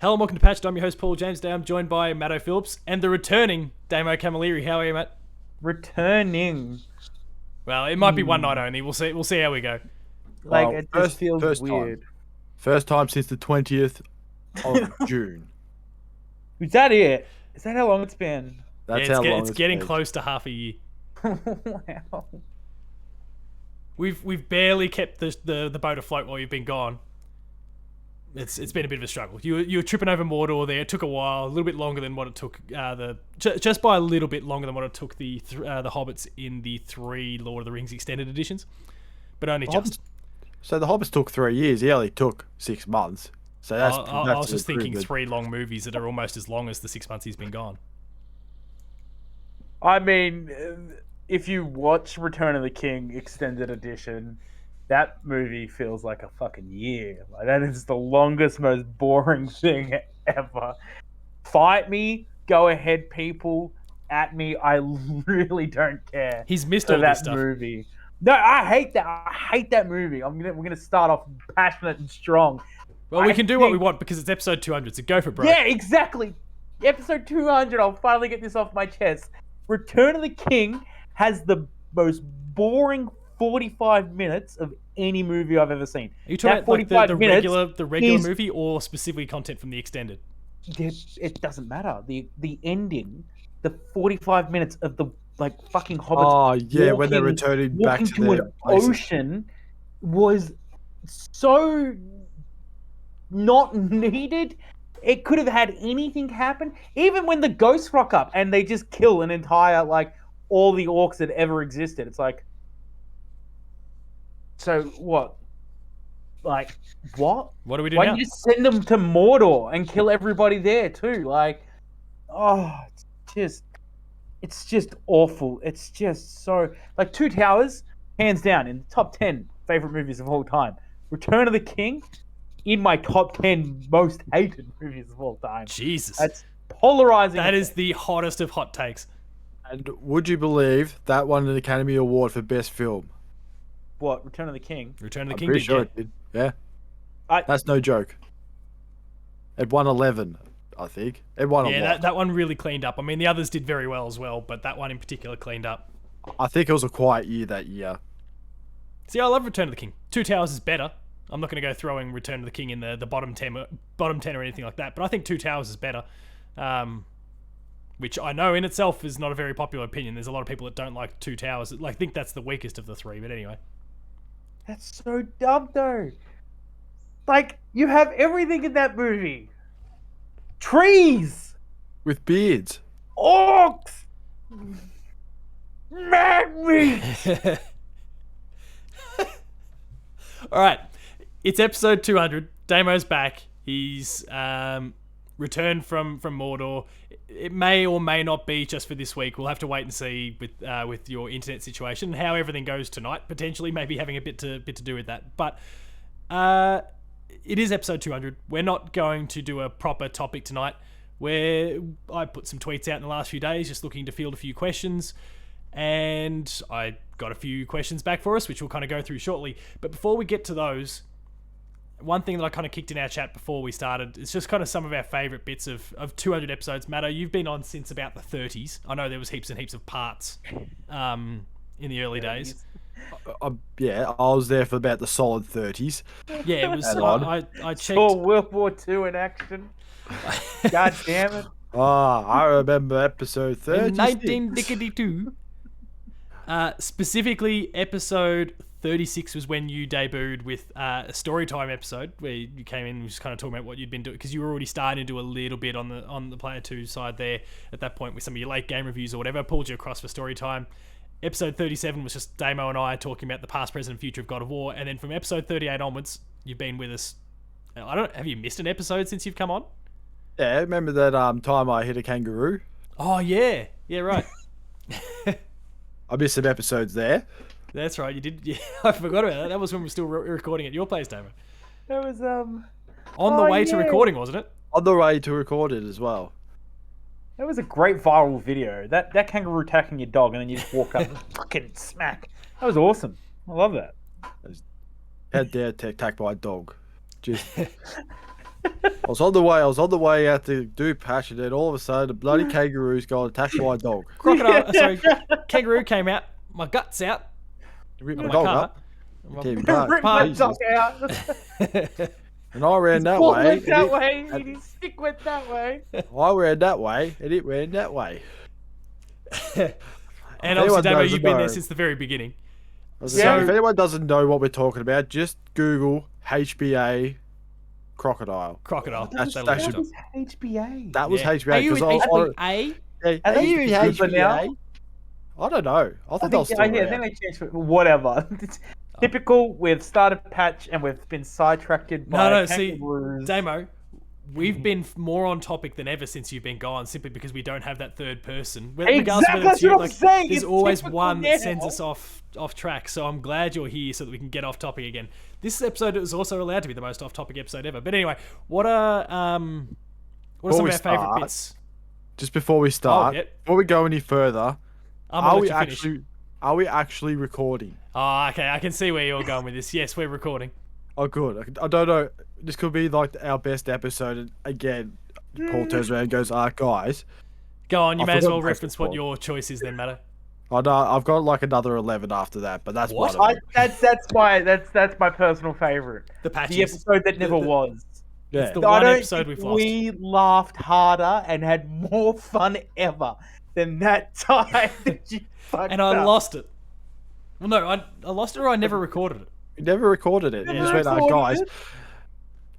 Hello and welcome to Patched. I'm your host Paul James. Today I'm joined by Matto Phillips and the returning Damo Camilleri. How are you, Matt? Returning. Well, it might be one night only. We'll see. We'll see how we go. Like, Well, it just feels first weird. First time since the 20th of June. Is that it? Is that how long it's been? That's Yeah, how long it's getting been. close to half a year. Wow. We've barely kept the boat afloat while you've been gone. It's been a bit of a struggle. You were tripping over Mordor there. It took a while, a little bit longer than what it took just by a little bit longer than what it took the Hobbits in the 3 Lord of the Rings extended editions, but only just. So the Hobbits took 3 years. He only took 6 months. So that's. I was just thinking 3 long movies that are almost as long as the 6 months he's been gone. I mean, if you watch Return of the King extended edition, that movie feels like a fucking year. Like, that is the longest, most boring thing ever. Fight me, go ahead, people. At me, I really don't care. He's missed for all that this stuff. movie. No, I hate that. I hate that movie. We're gonna start off passionate and strong. Well, we can do what we want because it's episode 200, so go for broke. Yeah, exactly. Episode 200. I'll finally get this off my chest. Return of the King has the most boring 45 minutes of any movie I've ever seen. Are you talking about like the regular is- movie or specifically content from the extended? It doesn't matter. The ending, the 45 minutes of the fucking hobbits. Oh yeah, when they're returning back to an their places. ocean was so not needed. It could have had anything happen. Even when the ghosts rock up and they just kill an entire all the orcs that ever existed. It's like, so what? Like, what? What do we do Why now? don't you just send them to Mordor and kill everybody there too? Like, oh, it's just awful. It's just so Two Towers, hands down in the top 10 favorite movies of all time. Return of the King, in my top 10 most hated movies of all time. Jesus, That's polarizing. that is the hottest of hot takes. And would you believe that won an Academy Award for Best Film? What, Return of the King? Return of the I'm King pretty did, sure yeah. it did. Yeah. I- That's no joke. It won 11, I think. It won a Yeah, lot. that one really cleaned up. I mean, the others did very well as well, but that one in particular cleaned up. I think it was a quiet year that year. See, I love Return of the King. Two Towers is better. I'm not going to go throwing Return of the King in the bottom 10 or anything like that, but I think Two Towers is better. Which I know in itself is not a very popular opinion. There's a lot of people that don't like Two Towers. Think that's the weakest of the 3, but anyway. That's so dumb, though. You have everything in that movie. Trees, With beards. orcs, mad meat. All right, it's episode 200. Damo's back. He's returned from Mordor. It may or may not be just for this week. We'll have to wait and see with your internet situation and how everything goes tonight. Potentially, maybe having a bit to do with that. But it is episode 200. We're not going to do a proper topic tonight. Where I put some tweets out in the last few days, just looking to field a few questions. And I got a few questions back for us, which we'll kind of go through shortly. But before we get to those, one thing that I kind of kicked in our chat before we started is just kind of some of our favourite bits of 200 episodes. Matto, you've been on since about the 30s. I know there was heaps and heaps of parts in the early days. Yeah, I was there for about the solid 30s. Yeah, it was. I checked. Saw World War II in action. God damn it. I remember episode 30. In 1992. Specifically, episode 36 was when you debuted with a storytime episode where you came in and was kind of talking about what you'd been doing because you were already starting to do a little bit on the Player 2 side there at that point with some of your late game reviews or whatever. Pulled you across for storytime. Episode 37 was just Damo and I talking about the past, present, and future of God of War, and then from episode 38 onwards, you've been with us. Have you missed an episode since you've come on? Yeah, remember that time I hit a kangaroo? Oh yeah, right. I missed some episodes there. That's right, you did. Yeah, I forgot about that. That was when we were still recording at your place, Damo. That was On the way to recording, wasn't it? On the way to record it as well. That was a great viral video. That kangaroo attacking your dog and then you just walk up and fucking smack. That was awesome. I love that. Had their attacked by a dog. Just I was on the way out to do patch, and then all of a sudden, the bloody kangaroo's got attacked by a dog. Kangaroo came out, my guts out, Ripped of my my dog car. up. Tear me apart. Rip my Jesus. dog out. And I ran that Foot way. went that and way. And his stick went that way. I ran that way, and it ran that way. And anyone obviously, Damo, doesn't you've been there know- since the very beginning. I was gonna say, if anyone doesn't know what we're talking about, just Google HBA crocodile. Crocodile. That That'll should- look it up. was HBA. That was Yeah. HBA. Are you in 'cause I was- HBA? Are they you in just Google now? HBA? I don't know. I thought that was still I think around. they changed it. Whatever. It's typical. We've started patch and we've been sidetracked by No, see, kangaroos. Damo, we've been more on topic than ever since you've been gone, simply because we don't have that third person. Regardless of whether Exactly, it's you, that's what I'm saying, there's it's always typical one that now. sends us off track. So I'm glad you're here so that we can get off topic again. This episode is also allowed to be the most off topic episode ever. But anyway, what are some of our favorite bits? Just before we start, yeah. before we go any further, I'm gonna are let we you finish. actually recording? Oh, okay, I can see where you're going with this. Yes, we're recording. Oh, good. I don't know. This could be like our best episode. And again, Paul turns around and goes, guys. Go on, you I may as forgot well to press reference what record. your choice is then, Matto. I know I've got like another 11 after that, but that's What? one of them. That's my personal favorite. The patches. The episode that never was. Yeah. the I one don't episode think we've lost. we laughed harder and had more fun ever than that time that you fucked And I up. lost it. Well, no, I lost it or I never recorded it. You never recorded it. You Never just went, recorded guys. it.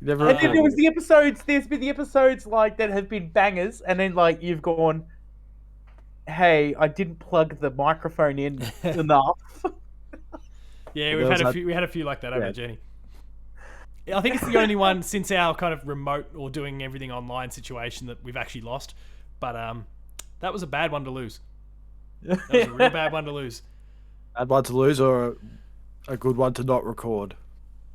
You never And then recorded there was it. the episodes. There's been the episodes like that have been bangers, and then like you've gone, "Hey, I didn't plug the microphone in enough." Yeah, Well, we there was had a few like that over Yeah. Jenny. I think it's the only one since our kind of remote or doing everything online situation that we've actually lost. But that was a bad one to lose. That was a real bad one to lose. Bad one to lose or a good one to not record?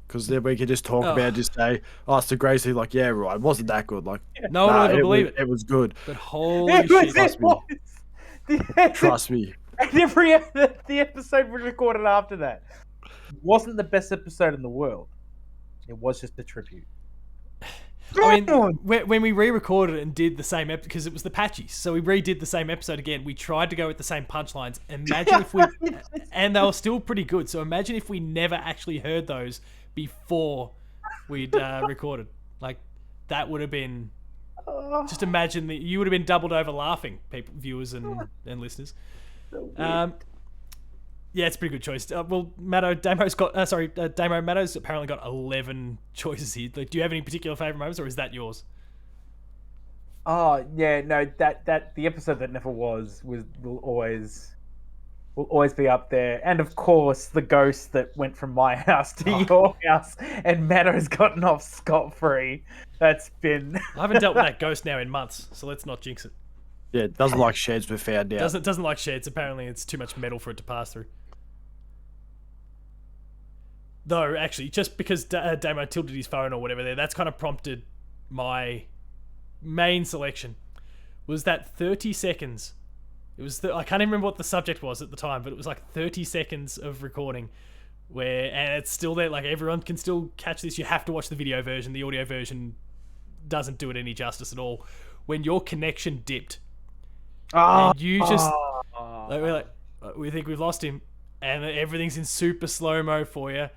Because then we can just talk about it, just say, so Gracie, like, yeah, right, it wasn't that good. Like, No one will ever believe it was good. But holy It was- shit. Trust it me. was. Trust me. And the episode we recorded after that wasn't the best episode in the world. It was just a tribute. I mean, when we re-recorded it and did the same episode, because it was the patchies, so we redid the same episode again. We tried to go with the same punchlines. Imagine if we, and they were still pretty good. So imagine if we never actually heard those before we'd recorded. Like that would have been. Just imagine that you would have been doubled over laughing, people, viewers and listeners. Yeah, it's a pretty good choice. Well, Damo's apparently got 11 choices here. Like, do you have any particular favorite moments, or is that yours? Oh yeah, no, that the episode that never was will always be up there. And of course, the ghost that went from my house to your house, and Matto's gotten off scot-free. That's been. I haven't dealt with that ghost now in months, so let's not jinx it. Yeah, it doesn't like sheds we found out. Doesn't like sheds. Apparently, it's too much metal for it to pass through. Though, actually, just because Damo tilted his phone or whatever there, that's kind of prompted my main selection. Was that 30 seconds? It was I can't even remember what the subject was at the time, but it was like 30 seconds of recording and it's still there. Like, everyone can still catch this. You have to watch the video version. The audio version doesn't do it any justice at all. When your connection dipped, and you just we think we've lost him, and everything's in super slow-mo for you.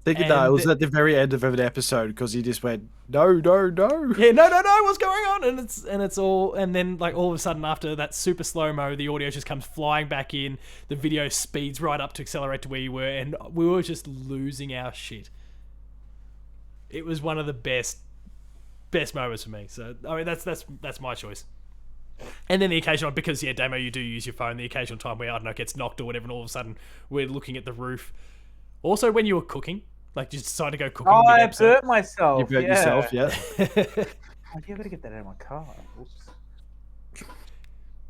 Thinking that it was at the very end of an episode because he just went, no. Yeah, no, what's going on? And it's all, and then like all of a sudden after that super slow-mo, the audio just comes flying back in, the video speeds right up to accelerate to where you were, and we were just losing our shit. It was one of the best moments for me. So I mean that's my choice. And then the occasional, because yeah, Damo, you do use your phone, the occasional time where, I don't know, it gets knocked or whatever, and all of a sudden we're looking at the roof. Also, when you were cooking, like, you decide to go cooking. Oh, I mid-episode. burnt myself. You burnt yourself, yeah. Oh, you better get that out of my car. Oops.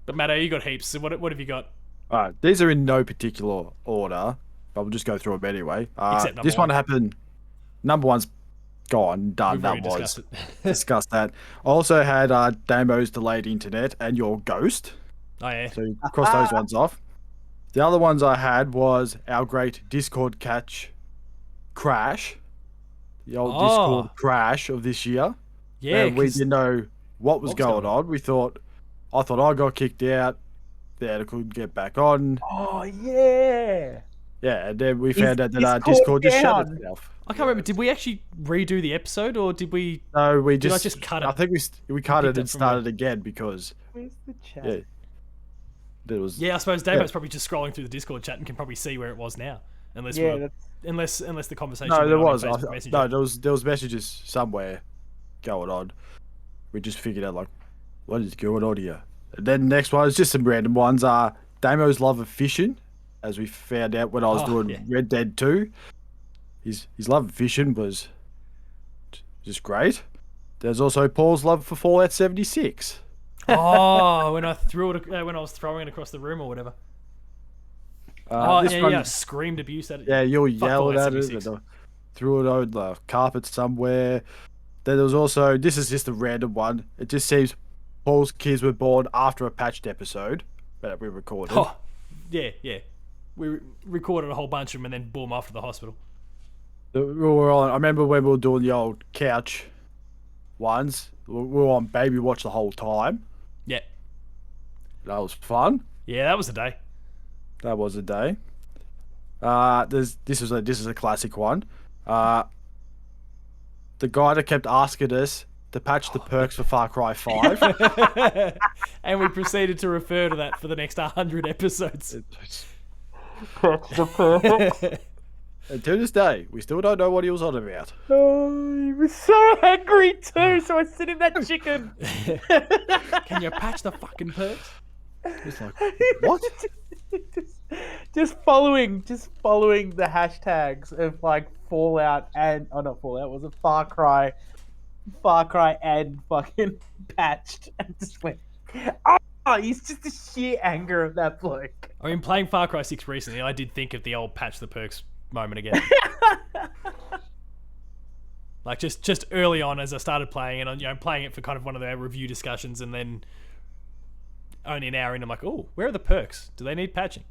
But Matto, you got heaps. So what have you got? All right, these are in no particular order, but we'll just go through them anyway. Except number this one one. happened. Number one's gone, done. We've already discussed it. Discussed that. I also had Damo's delayed internet and your ghost. Oh yeah. So you cross those ones off. The other ones I had was our great Discord crash. The old Discord crash of this year. Yeah, And we 'cause didn't know what was going on. I thought I got kicked out. Then I couldn't get back on. Oh yeah. Yeah, and then we found out that our Discord Discord just shut down. itself. I can't remember. Did we actually redo the episode, or did we? No, we Did I just just cut it? I think we cut picked it up and from started again because Where's the chat? yeah, there was Yeah, I suppose Damo's probably just scrolling through the Discord chat and can probably see where it was now, unless Yeah, we're, unless the conversation. no, went there on in was Facebook Messenger. no, there was messages somewhere going on. We just figured out like what is going on here. And then the next one is just some random ones. Damo's love of fishing, as we found out when I was doing Red Dead 2. His love of fishing was just great. There's also Paul's love for Fallout 76. Oh, when I threw it, when I was throwing it across the room or whatever. This one- yeah, screamed abuse at it. Yeah, you were Fuck yelling Fallout at it 76. and threw it on the carpet somewhere. Then there was also, this is just a random one. It just seems Paul's kids were born after a patched episode that we recorded. Oh, yeah. We recorded a whole bunch of them and then boom, off to the hospital. We were on, I remember when we were doing the old couch ones, we were on Baby Watch the whole time. Yeah. That was fun. Yeah, that was the day. That was a day. This is a classic one. The guy that kept asking us to patch the perks for Far Cry 5. And we proceeded to refer to that for the next 100 episodes. And to this day, we still don't know what he was on about. Oh, he was so angry too. So I sent him that chicken. Can you patch the fucking perks? It's like, what? just following the hashtags of like Fallout and not Fallout, was it Far Cry and fucking patched, and just went, oh, he's just the sheer anger of that bloke. I mean, playing Far Cry 6 recently, I did think of the old patch the perks moment again. Like just early on as I started playing, and playing it for kind of one of their review discussions, and then only an hour in, I'm like, oh, where are the perks? Do they need patching?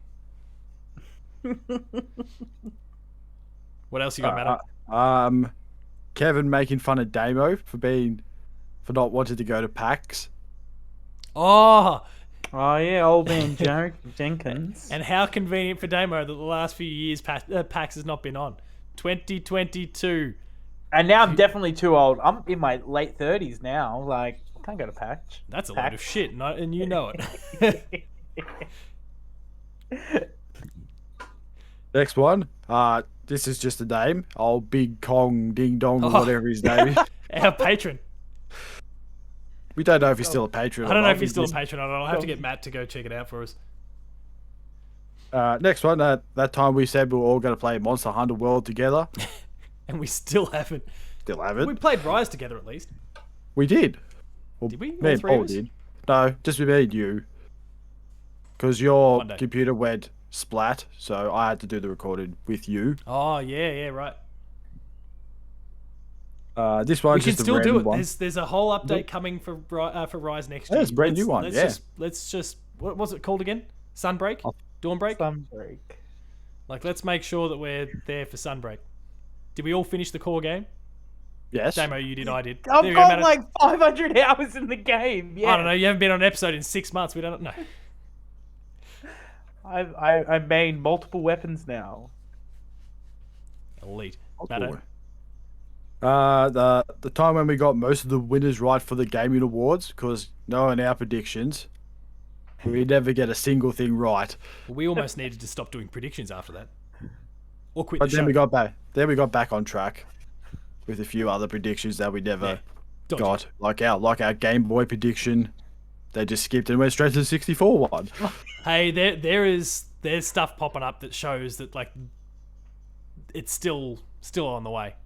What else you got, Matt? Kevin making fun of Damo for not wanting to go to PAX. Oh, yeah, old man Jenkins. and how convenient for Damo that the last few years PAX has not been on. 2022. And now I'm definitely too old. I'm in my late 30s now. Like, I can't go to patch. That's a load of shit, and you know it. Next one. This is just a name. Old Big Kong Ding Dong, or whatever his name is. Our patron. We don't know if he's still a patron. I don't know if he's still a patron or not. I'll have to get Matt to go check it out for us. Next one. That time we said we were all going to play Monster Hunter World together. And we still haven't. Still haven't. We played Rise together at least. We did. Well, Did we? Me All and three of Paul us? did. No, just with me and you. Because your One day. computer went splat, so I had to do the recording with you. Oh, yeah, right. This We one's can just a still do random it. one. There's a whole update coming for Rise next year. Yeah, it's a brand new one, yeah. Let's just what was it called again? Sunbreak? Dawnbreak? Sunbreak. Like, let's make sure that we're there for Sunbreak. Did we all finish the core game? Yes. Damo, you did, I did. I've There you go, got Matt. like 500 hours in the game. Yeah. I don't know, you haven't been on an episode in 6 months. We don't know. I made multiple weapons now. Elite. Oh, Matto? the time when we got most of the winners right for the gaming awards, because knowing our predictions, we never get a single thing right. Well, we almost needed to stop doing predictions after that. Or quit But the then show. we got back. Then we got back on track with a few other predictions that we never Dodgy. got, like our Game Boy prediction. They just skipped and went straight to the 64 one. Hey, there's stuff popping up that shows that like it's still on the way.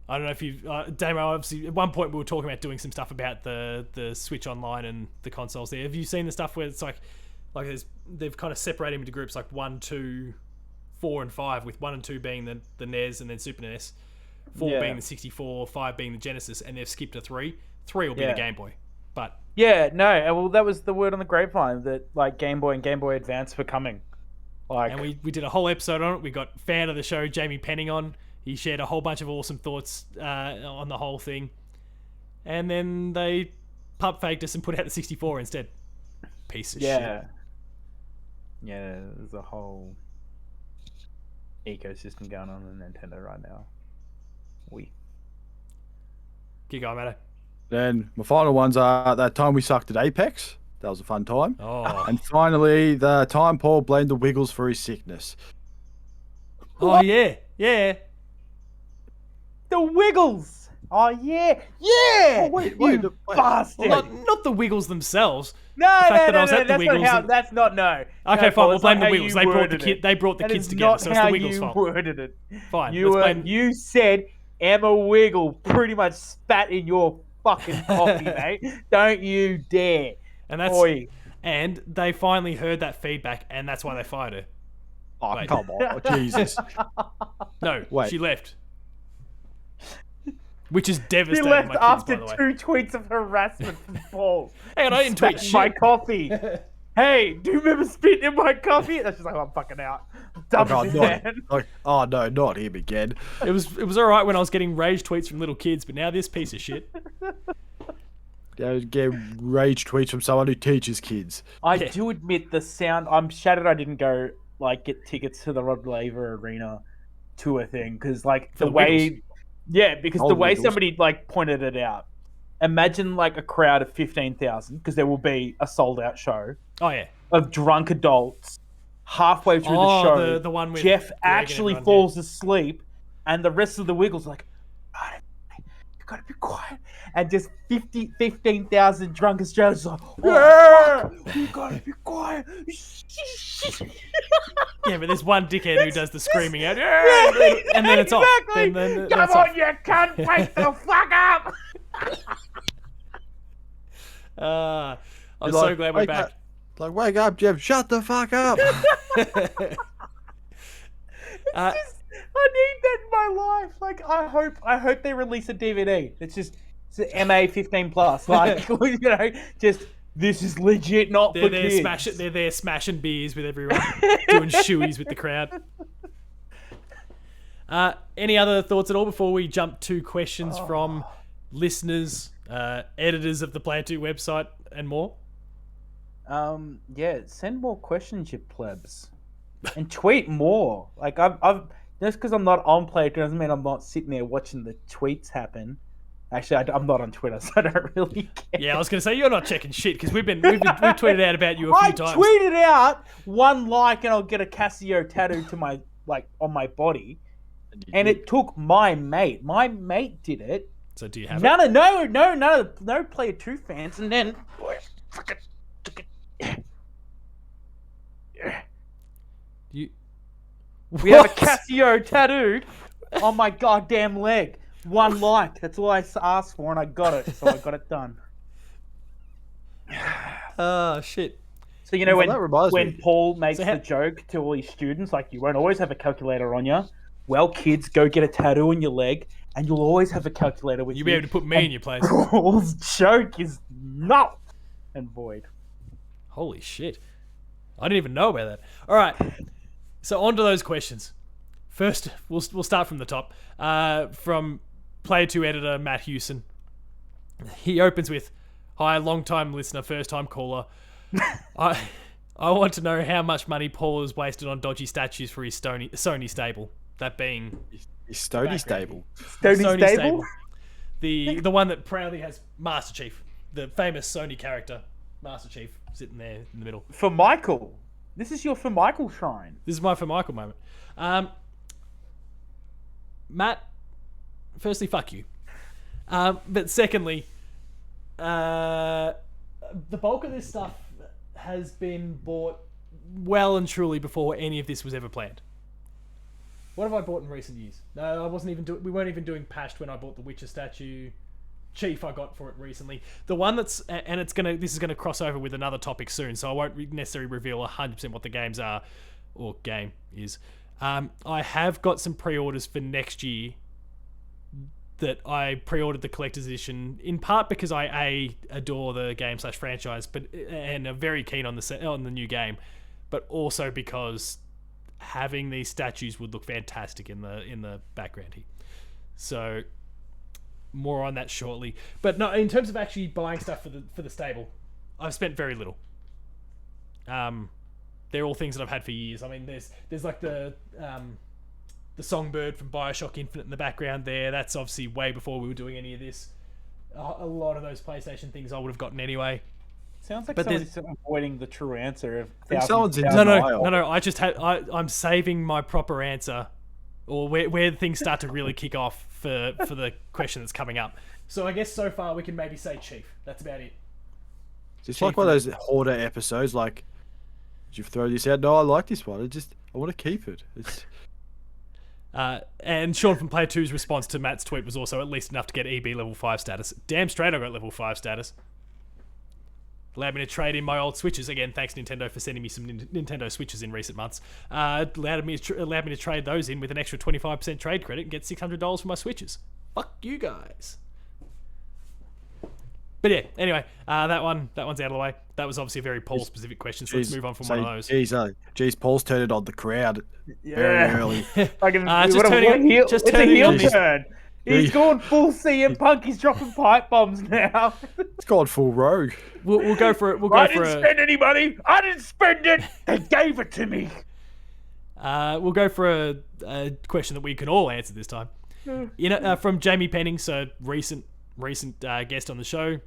I don't know if you, Damo. Obviously, at one point we were talking about doing some stuff about the Switch Online and the consoles there. Have you seen the stuff where it's like they've kind of separated into groups like 1, 2, 4, and 5, with 1 and 2 being the NES and then Super NES, 4 being the 64, 5 being the Genesis, and they've skipped to 3. 3 will be the Game Boy, but. Yeah, no, well, that was the word on the grapevine that like Game Boy and Game Boy Advance were coming. Like, And we did a whole episode on it. We got fan of the show, Jamie Penning, on. He shared a whole bunch of awesome thoughts on the whole thing. and then they pump faked us and put out the 64 instead. Piece of shit. Yeah. Yeah, there's a whole ecosystem going on in Nintendo right now. Keep going, Matto. Then my final ones are that time we sucked at Apex. That was a fun time. Oh. And finally, the time Paul blamed the Wiggles for his sickness. Oh, yeah. Yeah. The Wiggles! Oh, yeah! Yeah! Oh, wait, you bastard! Well, not the Wiggles themselves. No, fact no, that I no, was no, at the that's not Wiggles how. and- That's not no. Okay, No, fine. Paul, We'll it's blame not the how Wiggles. you They brought the worded kid. it. They brought the That kids is together, not so it's how the Wiggles' you fault. worded it. Fine. You let's blame. you said Emma Wiggle pretty much spat in your fucking coffee, mate. Don't you dare. And that's Oi. and they finally heard that feedback, and that's why they fired her. Oh, Wait. come on. Oh, Jesus. No, Wait. she left. Which is He devastating. left my kids, after by the way. 2 tweets of harassment from Paul. Hang on, I didn't tweet Spat in my shit. coffee. Hey, do you remember spitting in my coffee? That's just like, I'm fucking out. Oh, Dump God, it, not, man. like, oh, no, not him again. It was all right when I was getting rage tweets from little kids, but now this piece of shit. Yeah, get rage tweets from someone who teaches kids. I Yeah. do admit the sound. I'm shattered I didn't go, like, get tickets to the Rod Laver Arena tour thing, because, like, For the the way... Wiggles. Yeah, because Oh, the the way Wiggles. somebody, like, pointed it out. Imagine, like, a crowd of 15,000, because there will be a sold-out show, Oh yeah. of drunk adults halfway through the Oh, show. the one with Jeff Greg and actually everyone, falls asleep, and the rest of the Wiggles are like, "Right, you gotta be quiet. And just 15,000 drunk Australians are like, oh, fuck, you gotta be quiet. Yeah, but there's one dickhead who does the screaming out, Yeah, and then it's off. exactly. Then Come that's on, off. you cunt, wake the fuck up. I'm You're so like, glad we're wake back. up. Like, wake up, Jeff. Shut the fuck up. Uh, I need that in my life. Like, I hope they release a DVD. It's MA 15 plus. Like, you know, just this is legit, not they're for there kids. they're there smashing beers with everyone, doing shoeies with the crowd. Any other thoughts at all before we jump to questions from listeners, editors of the Player 2 website, and more? Yeah, send more questions, you plebs, and tweet more. Like, I've just because I'm not on Player 2 doesn't mean I'm not sitting there watching the tweets happen. Actually, I'm not on Twitter, so I don't really care. Yeah, I was going to say you're not checking shit because we've tweeted out about you a few I times. tweeted out 1 like and I'll get a Casio tattoo to my on my body, and it took my mate. My mate did it. So do you have it? No Player 2 fans, and then You. we have a What? Casio tattooed on my goddamn leg. 1 like. That's all I asked for, and I got it. So I got it done. Oh shit. So you know Well, that reminds when me. Paul makes So how- the joke to all his students, like, you won't always have a calculator on you. Well, kids, go get a tattoo on your leg, and you'll always have a calculator with you. You'll be able to put me in your place. Paul's joke is null and void. Holy shit. I didn't even know about that. All right. So on to those questions. First, we'll start from the top. From Player 2 editor Matt Hewson. He opens with, "Hi, long-time listener, first-time caller. I want to know how much money Paul has wasted on dodgy statues for his Sony stable. That being He's Stony Stable. Stony Sony Stable? The one that proudly has Master Chief, the famous Sony character, Master Chief, sitting there in the middle. For Michael. This is your For Michael shrine. This is my for Michael moment. Matt, firstly, fuck you. But secondly, the bulk of this stuff has been bought well and truly before any of this was ever planned. What have I bought in recent years? No, I wasn't even we weren't even doing Pashed when I bought the Witcher statue. Chief I got for it recently. The one that's and this is gonna cross over with another topic soon, so I won't necessarily reveal 100% what the games are or game is. I have got some pre-orders for next year that I pre-ordered the collector's edition in part because I adore the game / franchise, and are very keen on the new game, but also because having these statues would look fantastic in the background here. So more on that shortly. But no, in terms of actually buying stuff for the stable, I've spent very little. They're all things that I've had for years. I mean, there's like the Songbird from BioShock Infinite in the background there. That's obviously way before we were doing any of this. A lot of those PlayStation things I would have gotten anyway. Sounds like But someone's avoiding the true answer. Of think someone's in No. I just I'm saving my proper answer, or where things start to really kick off for the question that's coming up. So I guess so far we can maybe say Chief. That's about it. It's like one of those hoarder episodes. Like, did you throw this out? No, I like this one. I want to keep it. It's. And Sean from Player 2's response to Matt's tweet was also at least enough to get EB level 5 status. Damn straight I got level 5 status. Allowed me to trade in my old Switches. Again, thanks Nintendo for sending me some Nintendo Switches in recent months. Allowed me to trade those in with an extra 25% trade credit and get $600 for my Switches. Fuck you guys. But yeah, anyway, that one's out of the way. That was obviously a very Paul-specific question, so let's move on from one of those. Geez, Paul's turned it on the crowd very early. Just turning on this. Turn. He's gone full CM Punk. He's dropping pipe bombs now. It's gone full rogue. We'll go for it. I didn't spend any money. I didn't spend it. They gave it to me. We'll go for a question that we can all answer this time. From Jamie Penning, so recent guest on the show.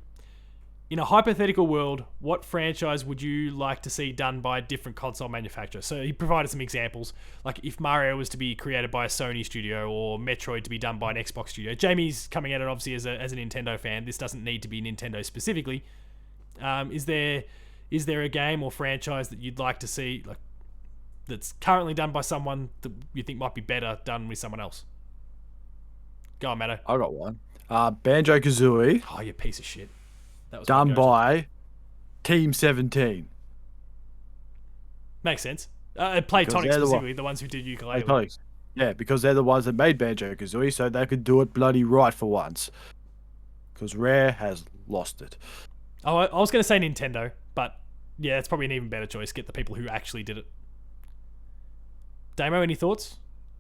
In a hypothetical world, what franchise would you like to see done by a different console manufacturer? So he provided some examples, like if Mario was to be created by a Sony studio or Metroid to be done by an Xbox studio. Jamie's coming at it obviously as a Nintendo fan. This doesn't need to be Nintendo specifically. Is there a game or franchise that you'd like to see that's currently done by someone that you think might be better done with someone else? Go on, Matto. I got one. Banjo-Kazooie. Oh, you piece of shit. That was done by Team 17. Makes sense. Playtonic specifically, the ones who did ukulele. Playtonic. Yeah, because they're the ones that made Banjo-Kazooie, so they could do it bloody right for once. Because Rare has lost it. Oh, I was going to say Nintendo, but yeah, it's probably an even better choice. Get the people who actually did it. Damo, any thoughts?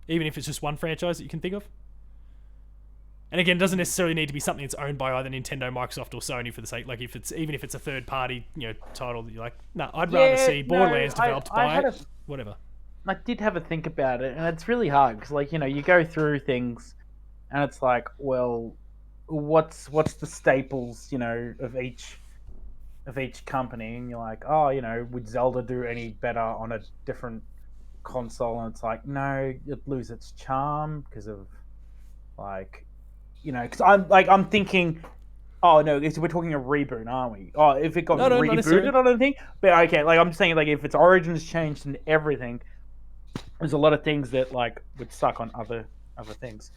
Even if it's just one franchise that you can think of? And again, it doesn't necessarily need to be something that's owned by either Nintendo, Microsoft, or Sony for the sake. Like if it's a third party, title that you're like, no, I'd rather see Borderlands developed by whatever. I did have a think about it, and it's really hard because, you go through things, and it's like, well, what's the staples, of each company, and you're like, oh, would Zelda do any better on a different console? And it's like, no, it'd lose its charm because of because I'm thinking, oh no, we're talking a reboot, aren't we? Oh, if it got rebooted on anything, but okay, I'm saying if its origins changed and everything, there's a lot of things that would suck on other things.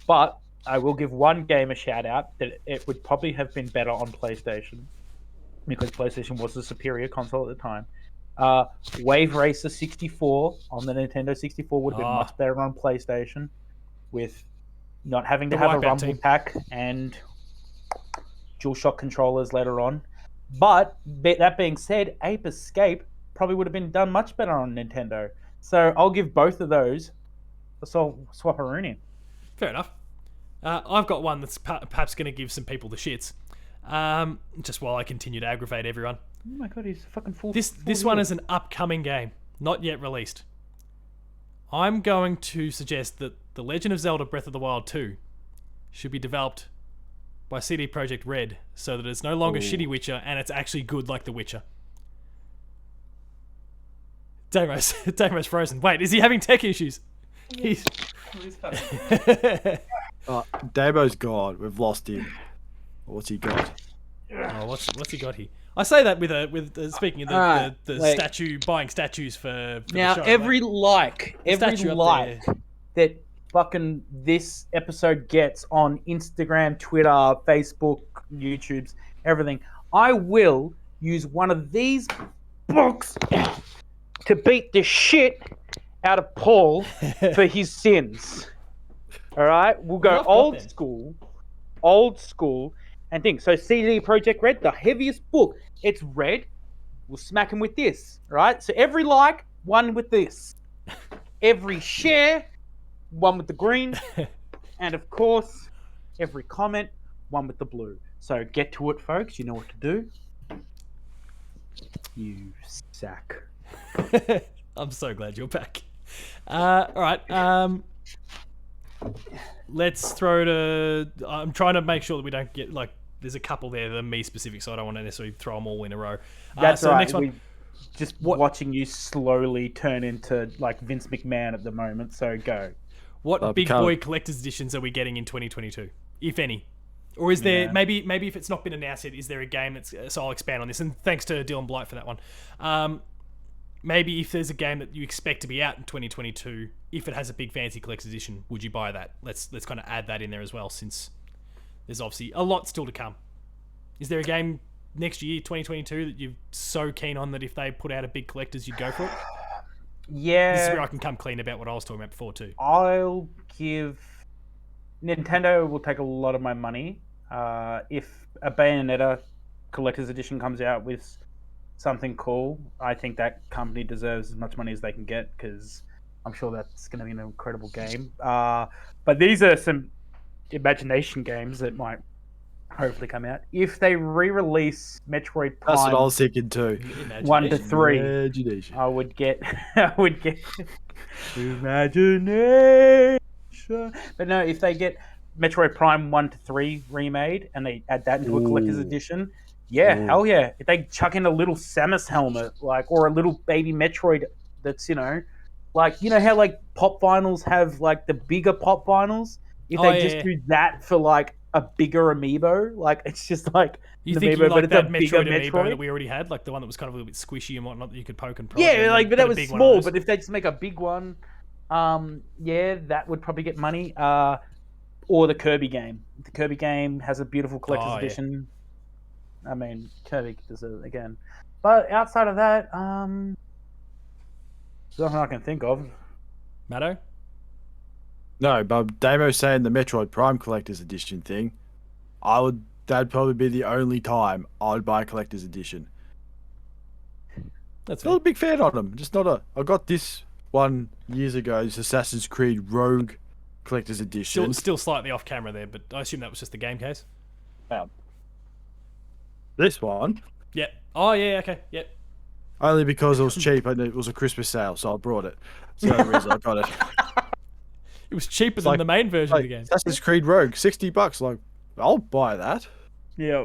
But I will give one game a shout out that it would probably have been better on PlayStation because PlayStation was the superior console at the time. Wave Racer 64 on the Nintendo 64 would have been much better on PlayStation with not having to have a rumble pack and DualShock controllers later on. But that being said, Ape Escape probably would have been done much better on Nintendo. So I'll give both of those a swap-a-rooney. Fair enough. I've got one that's perhaps going to give some people the shits. Just while I continue to aggravate everyone. Oh my god, he's fucking full. This one is an upcoming game, not yet released. I'm going to suggest that The Legend of Zelda Breath of the Wild 2 should be developed by CD Projekt Red so that it's no longer shitty Witcher and it's actually good like The Witcher. Damo's frozen. Wait, is he having tech issues? He's... Damo's gone. We've lost him. What's he got? Oh, what's he got here? I say that with speaking of the statue, buying statues for now the show, every like that fucking this episode gets on Instagram, Twitter, Facebook, YouTube's, everything. I will use one of these books to beat the shit out of Paul for his sins. All right, we'll go old school, and think. So CD Projekt Red, the heaviest book, it's red. We'll smack him with this, right? So every like, one with this. Every share, one with the green. And of course, every comment, one with the blue. So get to it, folks. You know what to do. You sack. I'm so glad you're back. All right. Let's throw to. I'm trying to make sure that we don't get like. There's a couple there that are me specific, so I don't want to necessarily throw them all in a row. That's so right. Next one. Watching you slowly turn into like Vince McMahon at the moment. So go. What big boy collector's editions are we getting in 2022, if any? Or is there maybe if it's not been announced yet, is there a game that's? So I'll expand on this, and thanks to Dylan Blight for that one. Maybe if there's a game that you expect to be out in 2022, if it has a big fancy collector's edition, would you buy that? Let's kind of add that in there as well, since there's obviously a lot still to come. Is there a game next year, 2022, that you're so keen on that if they put out a big collector's, you'd go for it? Yeah. This is where I can come clean about what I was talking about before too. I'll give... Nintendo will take a lot of my money. If a Bayonetta collector's edition comes out with something cool, I think that company deserves as much money as they can get, because I'm sure that's going to be an incredible game. But these are some imagination games that might hopefully come out. If they re-release Metroid Prime, That's what I was thinking too. 1 to 3, Imagination. I would get imagination. But no, if they get Metroid Prime 1 to 3 remade and they add that into a collector's edition, hell yeah. If they chuck in a little Samus helmet, like, or a little baby Metroid that's, like, how like pop vinyls have like the bigger pop vinyls? If they just do that for like a bigger amiibo, like it's just like you the think amiibo, you like but it's that a bigger amiibo that we already had, like the one that was kind of a little bit squishy and whatnot that you could poke and prod. Yeah, like, but that was big small. But if they just make a big one, that would probably get money. Or the Kirby game. The Kirby game has a beautiful collector's edition. I mean, Kirby does it again. But outside of that, there's nothing I can think of. Matto? No, but Damo's saying the Metroid Prime collector's edition thing. That'd probably be the only time I would buy a collector's edition. That's not a big fan of them. Just not a. I got this one years ago. It's Assassin's Creed Rogue collector's edition. Still slightly off camera there, but I assume that was just the game case. This one. Yeah. Oh yeah. Okay. Yep. Only because it was cheap and it was a Christmas sale, so I brought it. That's the only reason I got it. It was cheaper than the main version of the game. Assassin's Creed Rogue, $60. Like, I'll buy that. Yeah.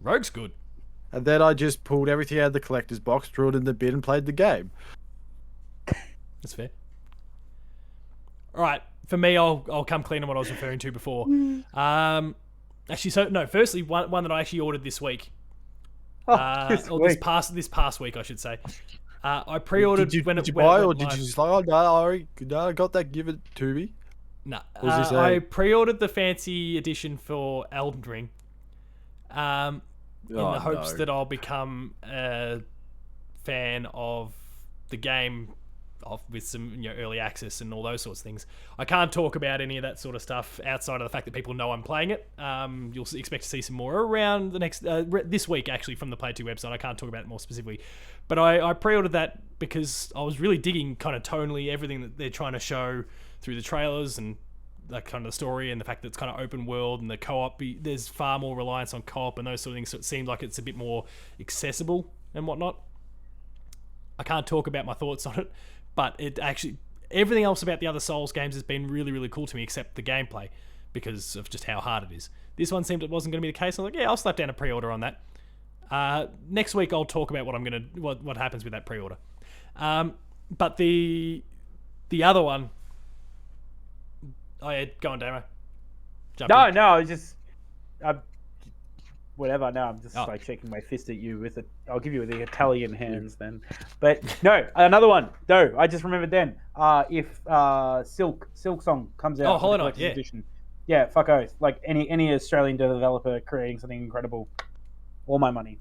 Rogue's good. And then I just pulled everything out of the collector's box, threw it in the bin, and played the game. That's fair. All right. For me, I'll come clean on what I was referring to before. Firstly, one that I actually ordered this week. This past week, I should say. I pre-ordered. Did you buy, or did you just like, I got that, give it to me? No, I pre-ordered the fancy edition for Elden Ring, in the hopes that I'll become a fan of the game, with some early access and all those sorts of things. I can't talk about any of that sort of stuff outside of the fact that people know I'm playing it. You'll expect to see some more around the next this week, actually, from the Play 2 website. I can't talk about it more specifically, but I pre-ordered that because I was really digging kind of tonally everything that they're trying to show through the trailers and that kind of the story, and the fact that it's kind of open world and the co-op. There's far more reliance on co-op and those sort of things, so it seemed like it's a bit more accessible and whatnot. I can't talk about my thoughts on it, but it actually, everything else about the other Souls games has been really, really cool to me, except the gameplay, because of just how hard it is. This one seemed it wasn't going to be the case. I was like, yeah, I'll slap down a pre-order on that. Next week I'll talk about what happens with that pre-order. But the other one, go on, Damo. No, I was just, whatever. No, I'm just like shaking my fist at you with it. I'll give you the Italian hands then. But no, another one. No, I just remembered then. If Silk Song comes out, Hollow Knight, edition, fuck oath. Like any Australian developer creating something incredible, all my money.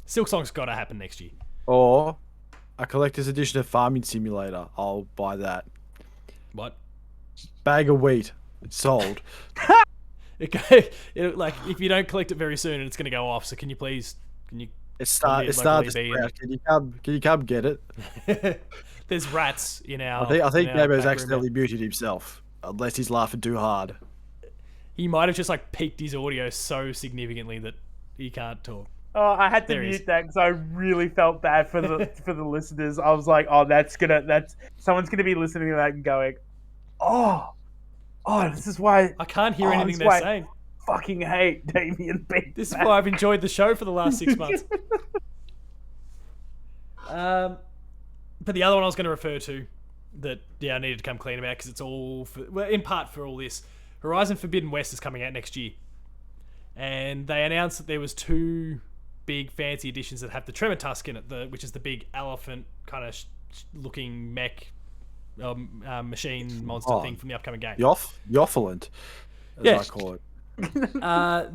Silk Song's got to happen next year. Or a collector's edition of Farming Simulator. I'll buy that. What? Bag of wheat. It's sold. Like, if you don't collect it very soon, it's going to go off. So can you? It starts to sprout. Can you come get it? There's rats in our. I think Damo's accidentally muted himself, unless he's laughing too hard. he might have just like peaked his audio so significantly that he can't talk. Oh, I had to There he is. mute that because I really felt bad for the listeners. I was like, oh, that's someone's gonna be listening to that and going, oh, this is why I can't hear Oh, anything that's they're why- saying. I fucking hate Damien Beat. This is why I've enjoyed the show for the last 6 months. But the other one I was going to refer to that I needed to come clean about because it's all in part for all this. Horizon Forbidden West is coming out next year, and they announced that there was 2 big fancy editions that have the Tremor Tusk in it, which is the big elephant kind of looking mech machine monster thing from the upcoming game. Yoffalent, as Yeah. I call it.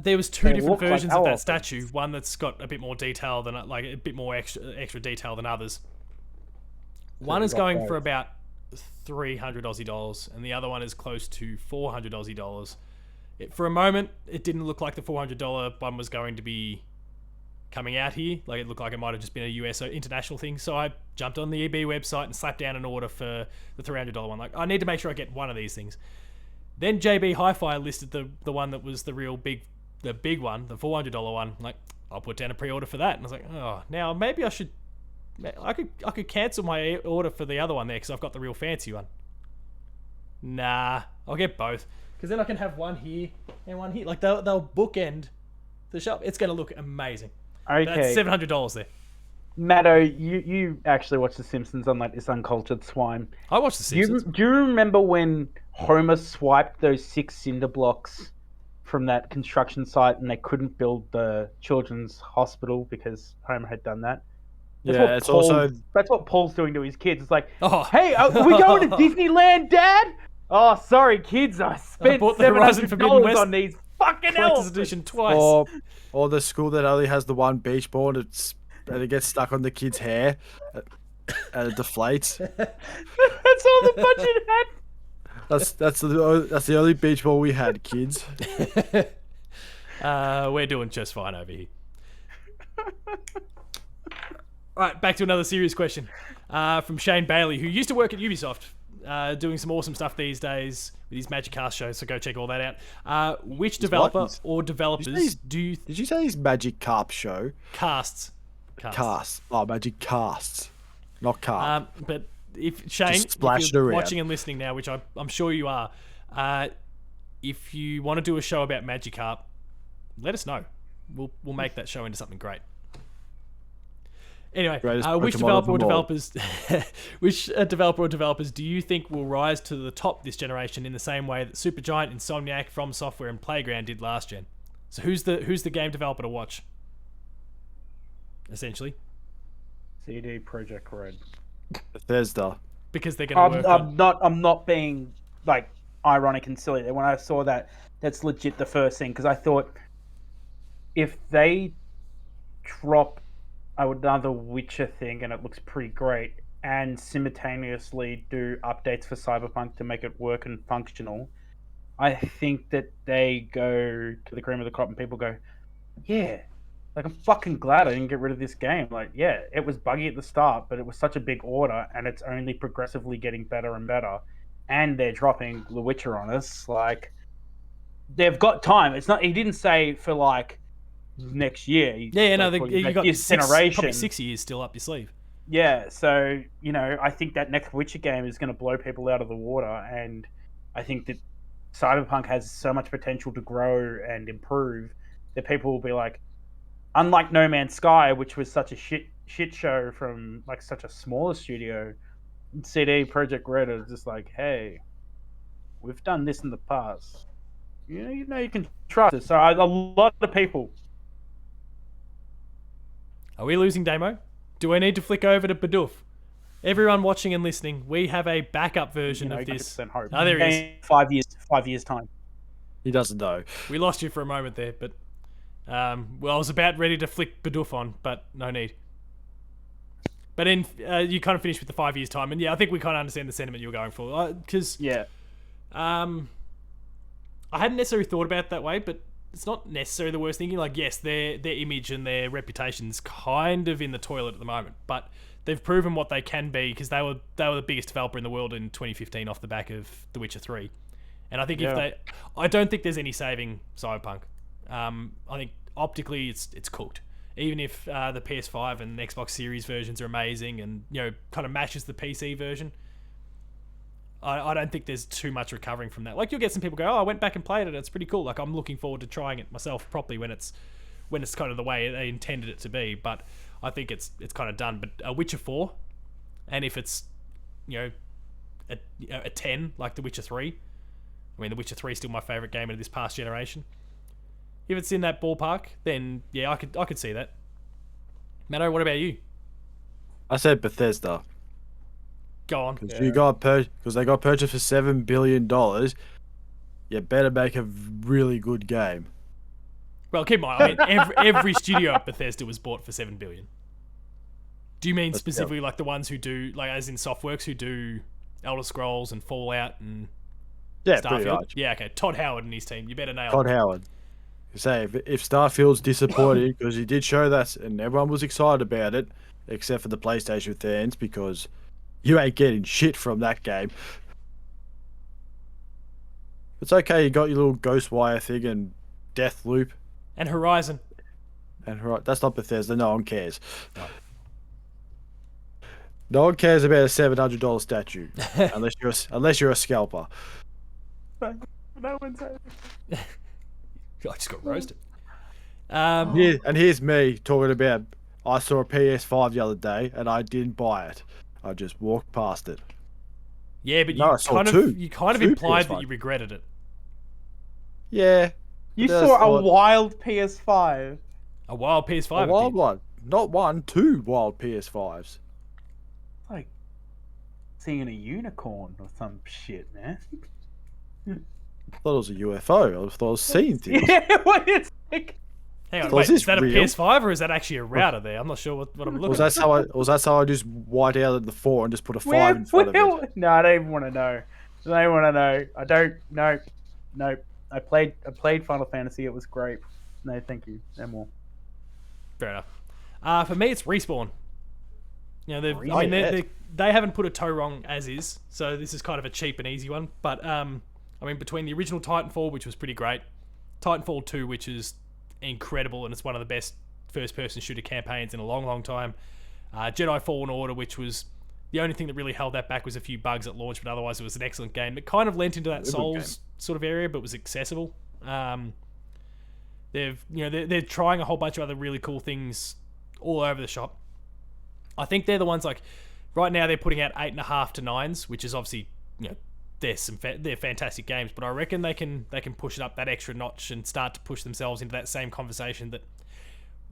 There was 2 They different look like versions of that elephants. statue. One that's got a bit more detail than like a bit more extra detail than others. One is got going both. for about 300 Aussie dollars, and the other one is close to 400 Aussie dollars. For a moment, it didn't look like the $400 one was going to be coming out here. Like, it looked like it might have just been a US or international thing. So I jumped on the EB website and slapped down an order for the $300 one. Like, I need to make sure I get one of these things. Then JB Hi-Fi listed the one that was the big one, the $400 one. Like, I'll put down a pre-order for that. And I was like, oh, now maybe I could cancel my order for the other one there because I've got the real fancy one. Nah, I'll get both because then I can have one here and one here. Like, they'll bookend the shop. It's going to look amazing. Okay, That's $700 there. Matto, you actually watch The Simpsons unlike this uncultured swine. I watched The Do you, Simpsons. do you remember when Homer swiped those 6 cinder blocks from that construction site and they couldn't build the children's hospital because Homer had done that? It's also That's what Paul's doing to his kids. It's like, Oh. hey, are we going to Disneyland, Dad? Oh, sorry, kids. I spent bought the Horizon Forbidden $700 West on these fucking Collector's elves. edition twice. or the school that only has the one beach ball and it gets stuck on the kid's hair and it deflates. That's all the budget had. That's the only beach ball we had, kids. We're doing just fine over here. All right, back to another serious question from Shane Bailey, who used to work at Ubisoft, doing some awesome stuff these days with his Magic Cast show, so go check all that out. Which developer what? or developers do you Did you say his Magic Carp show? casts? Cast. Oh, Magic Casts. Not carp. But if Shane, Just splash if it you're around. watching and listening now, which I'm sure you are, if you want to do a show about Magikarp, let us know. We'll make that show into something great. Anyway, Greatest which Pokemon developer or of them all. developers, which developer or developers do you think will rise to the top this generation in the same way that Supergiant, Insomniac, From Software, and Playground did last gen? So who's the game developer to watch? Essentially, CD Projekt Red. Bethesda. because they're going to work on. I'm not being like ironic and silly. When I saw that, that's legit the first thing because I thought if they drop another Witcher thing and it looks pretty great, and simultaneously do updates for Cyberpunk to make it work and functional, I think that they go to the cream of the crop and people go, yeah. Like, I'm fucking glad I didn't get rid of this game. Like, yeah, it was buggy at the start, but it was such a big order, and it's only progressively getting better and better. And they're dropping The Witcher on us. Like, they've got time. It's not. He didn't say for like next year. You got this probably generation. 6 years still up your sleeve. Yeah, so I think that next Witcher game is going to blow people out of the water, and I think that Cyberpunk has so much potential to grow and improve that people will be like. Unlike No Man's Sky, which was such a shit show from like such a smaller studio, CD Projekt Red is just like, hey, we've done this in the past. You know you can trust it. So a lot of people. Are we losing Damo? Do I need to flick over to Badoof? Everyone watching and listening, we have a backup version of this. 100% hope. Oh, there he is. In 5 years time. He doesn't know. We lost you for a moment there, but I was about ready to flick Badoof on, but no need. But you kind of finished with the 5 years time, and yeah, I think we kind of understand the sentiment you were going for, because Yeah. I hadn't necessarily thought about it that way, but it's not necessarily the worst thinking. Like, yes, their image and their reputation's kind of in the toilet at the moment, but they've proven what they can be because they were the biggest developer in the world in 2015 off the back of The Witcher 3. And I think I don't think there's any saving Cyberpunk. I think optically it's cooked. Even if the PS5 and Xbox Series versions are amazing and kind of matches the PC version, I don't think there's too much recovering from that. Like you'll get some people go, I went back and played it. It's pretty cool. Like I'm looking forward to trying it myself properly when it's kind of the way they intended it to be. But I think it's kind of done. But a Witcher 4, and if it's a 10 like The Witcher 3, I mean The Witcher 3 is still my favorite game of this past generation. If it's in that ballpark, then yeah, I could see that. Matto, what about you? I said Bethesda. Go on. Because they got purchased for $7 billion. You better make a really good game. Well, keep in mind, I mean, every studio at Bethesda was bought for $7 billion. Do you mean specifically like the ones who do, like as in Softworks, who do Elder Scrolls and Fallout and Starfield? Yeah, okay. Todd Howard and his team. You better nail it. Todd Howard. Say if Starfield's disappointed because he did show that and everyone was excited about it, except for the PlayStation fans, because you ain't getting shit from that game. It's okay, you got your little Ghostwire thing and Deathloop. And Horizon. That's not Bethesda, no one cares. No one cares about a $700 statue. unless you're a scalper. No one's saying. I just got roasted. And here's me talking about I saw a PS5 the other day and I didn't buy it. I just walked past it. Yeah, but you kind of implied that you regretted it. Yeah. You saw a wild PS5. A wild PS5? A wild one. Not one, two wild PS5s. Like seeing a unicorn or some shit, man. I thought it was a UFO. I thought I was seeing things. Yeah, what is it? Hang on, wait, is that real? A PS5 or is that actually a router there? I'm not sure what I'm looking at. Was that how I just white out the 4 and just put a 5 in front of it? No, I don't even want to know. I don't want to know. I don't. No. I played Final Fantasy. It was great. No, thank you. No more. Fair enough. For me, it's Respawn. They haven't put a toe wrong as is, so this is kind of a cheap and easy one. But between the original Titanfall, which was pretty great, Titanfall 2, which is incredible and it's one of the best first-person shooter campaigns in a long, long time. Jedi Fallen Order, which was the only thing that really held that back was a few bugs at launch, but otherwise it was an excellent game. It kind of lent into that Souls sort of area, but was accessible. They're trying a whole bunch of other really cool things all over the shop. I think they're the ones like right now they're putting out 8.5 to 9s, which is obviously they're fantastic games, but I reckon they can push it up that extra notch and start to push themselves into that same conversation that